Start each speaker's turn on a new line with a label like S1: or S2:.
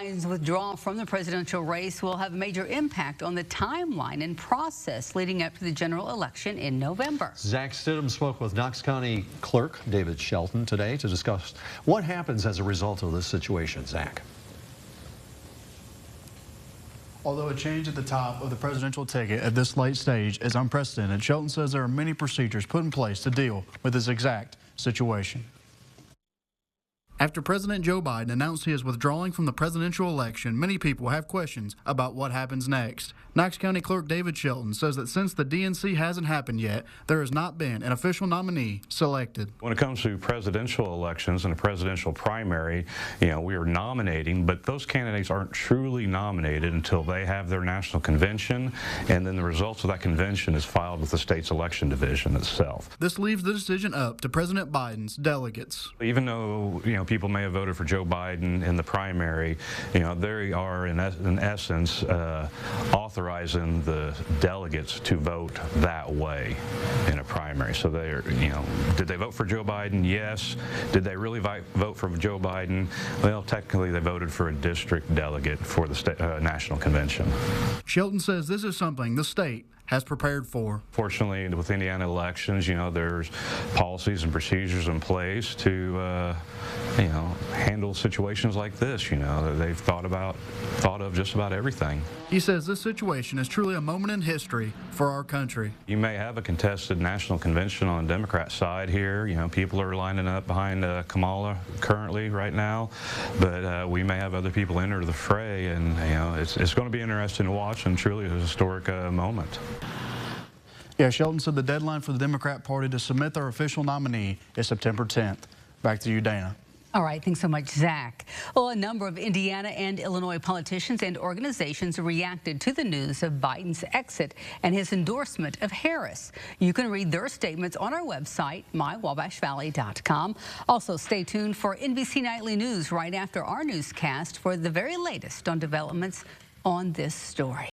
S1: Biden's withdrawal from the presidential race will have a major impact on the timeline and process leading up to the general election in November.
S2: Zach Stidham spoke with Knox County Clerk David Shelton today to discuss what happens as a result of this situation. Zach.
S3: Although a change at the top of the presidential ticket at this late stage is unprecedented, Shelton says there are many procedures put in place to deal with this exact situation. After President Joe Biden announced he is withdrawing from the presidential election, many people have questions about what happens next. Knox County Clerk David Shelton says that since the DNC hasn't happened yet, there has not been an official nominee selected.
S4: When it comes to presidential elections and a presidential primary, we are nominating, but those candidates aren't truly nominated until they have their national convention, and then the results of that convention is filed with the state's election division itself.
S3: This leaves the decision up to President Biden's delegates.
S4: Even though, people may have voted for Joe Biden in the primary, they are in essence authorizing the delegates to vote that way in a primary. So they're, did they vote for Joe Biden? Yes. Did they really vote for Joe Biden? Well, technically they voted for a district delegate for the national convention.
S3: Shelton says this is something the state has prepared for.
S4: Fortunately, with Indiana elections, there's policies and procedures in place to, handle situations like this. That they've thought of just about everything.
S3: He says this situation is truly a moment in history for our country.
S4: You may have a contested national convention on the Democrat side here. People are lining up behind Kamala currently right now, but we may have other people enter the fray, and it's going to be interesting to watch and truly a historic moment.
S3: Yeah, Shelton said the deadline for the Democrat Party to submit their official nominee is September 10th. Back to you, Dana.
S1: All right, thanks so much, Zach. Well, a number of Indiana and Illinois politicians and organizations reacted to the news of Biden's exit and his endorsement of Harris. You can read their statements on our website, mywabashvalley.com. Also, stay tuned for NBC Nightly News right after our newscast for the very latest on developments on this story.